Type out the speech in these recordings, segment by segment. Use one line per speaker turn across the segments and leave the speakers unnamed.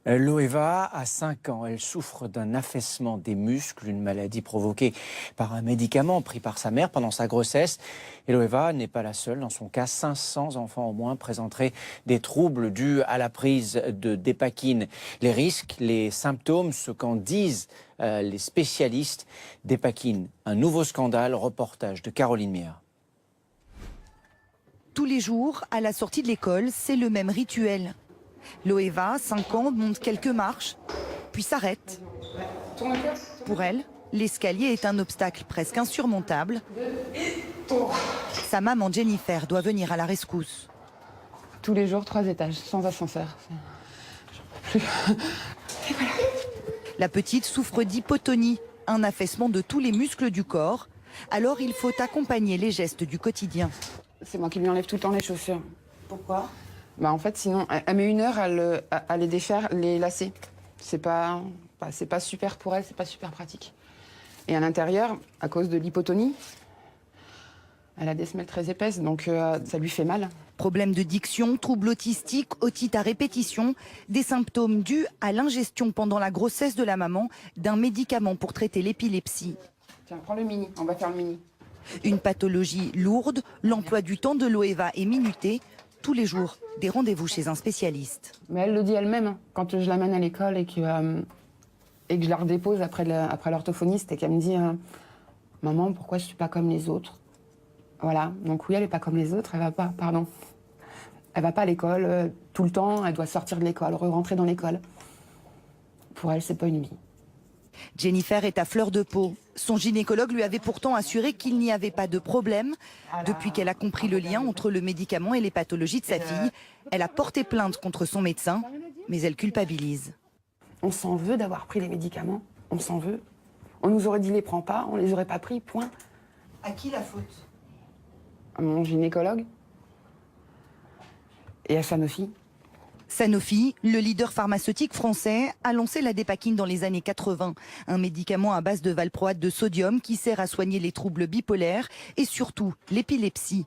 Loeva a 5 ans. Elle souffre d'un affaissement des muscles, une maladie provoquée par un médicament pris par sa mère pendant sa grossesse. Et Loeva n'est pas la seule. Dans son cas, 500 enfants au moins présenteraient des troubles dus à la prise de Dépakine. Les risques, les symptômes, ce qu'en disent les spécialistes. Dépakine, un nouveau scandale, reportage de Caroline Mier.
Tous les jours, à la sortie de l'école, c'est le même rituel. Loeva, 5 ans, monte quelques marches, puis s'arrête. Pour elle, l'escalier est un obstacle presque insurmontable. Sa maman Jennifer doit venir à la rescousse.
Tous les jours, 3 étages, sans ascenseur. J'en peux plus. Et voilà.
La petite souffre d'hypotonie, un affaissement de tous les muscles du corps. Alors il faut accompagner les gestes du quotidien.
C'est moi qui lui enlève tout le temps les chaussures.
Pourquoi ?
En fait, sinon, elle met 1 heure à les défaire, les lacets. C'est pas super pour elle, c'est pas super pratique. Et à l'intérieur, à cause de l'hypotonie, elle a des semelles très épaisses, donc ça lui fait mal.
Problème de diction, troubles autistiques, otite à répétition, des symptômes dus à l'ingestion pendant la grossesse de la maman d'un médicament pour traiter l'épilepsie.
Tiens, prends le mini, on va faire le mini.
Une pathologie lourde, l'emploi du temps de Loeva est minuté. Tous les jours, des rendez-vous chez un spécialiste.
Mais elle le dit elle-même, hein, quand je l'amène à l'école et que je la redépose après l'orthophoniste et qu'elle me dit Maman, pourquoi je suis pas comme les autres ?» Voilà, donc oui, elle n'est pas comme les autres, elle va pas, pardon. Elle va pas à l'école tout le temps, elle doit sortir de l'école, re-rentrer dans l'école. Pour elle, c'est pas une vie.
Jennifer est à fleur de peau. Son gynécologue lui avait pourtant assuré qu'il n'y avait pas de problème. Depuis qu'elle a compris le lien entre le médicament et les pathologies de sa fille, elle a porté plainte contre son médecin, mais elle culpabilise.
On s'en veut d'avoir pris les médicaments, on s'en veut. On nous aurait dit les prends pas, on les aurait pas pris, point.
À qui la faute ?
À mon gynécologue et à Sanofi.
Sanofi, le leader pharmaceutique français, a lancé la Dépakine dans les années 80, un médicament à base de valproate de sodium qui sert à soigner les troubles bipolaires et surtout l'épilepsie.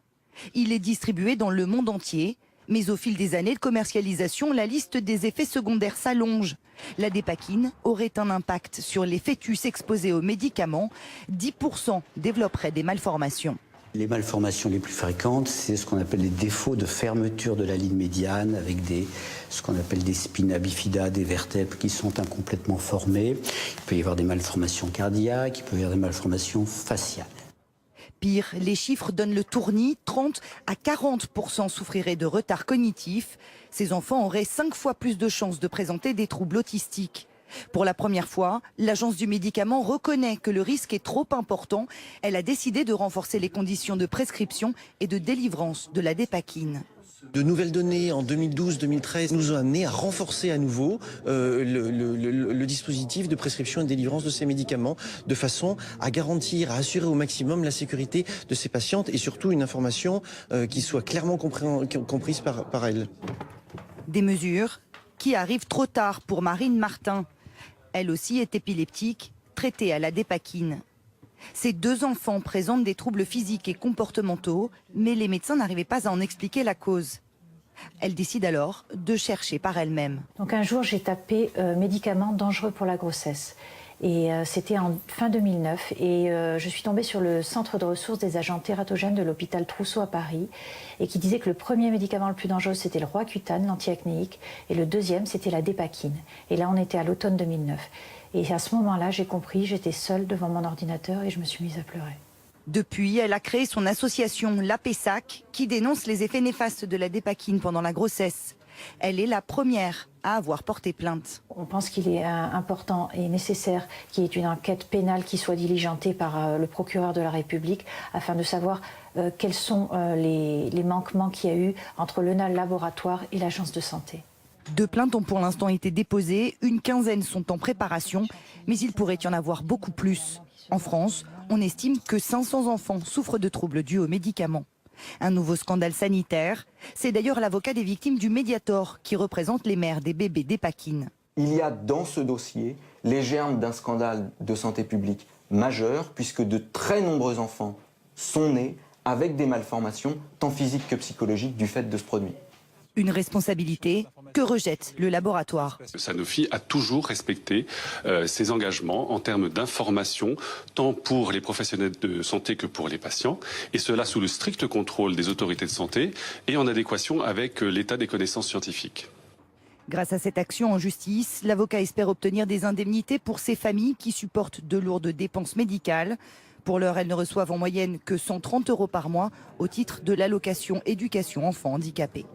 Il est distribué dans le monde entier, mais au fil des années de commercialisation, la liste des effets secondaires s'allonge. La Dépakine aurait un impact sur les fœtus exposés aux médicaments. 10% développeraient des malformations.
Les malformations les plus fréquentes, c'est ce qu'on appelle les défauts de fermeture de la ligne médiane avec ce qu'on appelle des spina bifida, des vertèbres qui sont incomplètement formées. Il peut y avoir des malformations cardiaques, il peut y avoir des malformations faciales.
Pire, les chiffres donnent le tournis, 30 à 40% souffriraient de retard cognitif. Ces enfants auraient 5 fois plus de chances de présenter des troubles autistiques. Pour la première fois, l'Agence du médicament reconnaît que le risque est trop important. Elle a décidé de renforcer les conditions de prescription et de délivrance de la Dépakine.
De nouvelles données en 2012-2013 nous ont amené à renforcer à nouveau le dispositif de prescription et de délivrance de ces médicaments de façon à garantir, à assurer au maximum la sécurité de ces patientes et surtout une information qui soit clairement comprise par elles.
Des mesures qui arrivent trop tard pour Marine Martin. Elle aussi est épileptique, traitée à la Dépakine. Ses 2 enfants présentent des troubles physiques et comportementaux, mais les médecins n'arrivaient pas à en expliquer la cause. Elle décide alors de chercher par elle-même.
Donc un jour, j'ai tapé médicaments dangereux pour la grossesse. Et c'était en fin 2009. Et je suis tombée sur le centre de ressources des agents tératogènes de l'hôpital Trousseau à Paris, et qui disait que le premier médicament le plus dangereux, c'était le Roaccutane, l'antiacnéique, et le deuxième, c'était la Dépakine. Et là, on était à l'automne 2009. Et à ce moment-là, j'ai compris, j'étais seule devant mon ordinateur et je me suis mise à pleurer.
Depuis, elle a créé son association l'APESAC, qui dénonce les effets néfastes de la Dépakine pendant la grossesse. Elle est la première à avoir porté plainte.
On pense qu'il est important et nécessaire qu'il y ait une enquête pénale qui soit diligentée par le procureur de la République afin de savoir quels sont les manquements qu'il y a eu entre le laboratoire et l'agence de santé.
2 plaintes ont pour l'instant été déposées, une quinzaine sont en préparation, mais il pourrait y en avoir beaucoup plus. En France, on estime que 500 enfants souffrent de troubles dus aux médicaments. Un nouveau scandale sanitaire, c'est d'ailleurs l'avocat des victimes du Mediator qui représente les mères des bébés Dépakine.
Il y a dans ce dossier les germes d'un scandale de santé publique majeur, puisque de très nombreux enfants sont nés avec des malformations, tant physiques que psychologiques, du fait de ce produit.
Une responsabilité que rejette le laboratoire.
Sanofi a toujours respecté ses engagements en termes d'information, tant pour les professionnels de santé que pour les patients, et cela sous le strict contrôle des autorités de santé et en adéquation avec l'état des connaissances scientifiques.
Grâce à cette action en justice, l'avocat espère obtenir des indemnités pour ces familles qui supportent de lourdes dépenses médicales. Pour l'heure, elles ne reçoivent en moyenne que 130 € par mois au titre de l'allocation éducation enfants handicapés.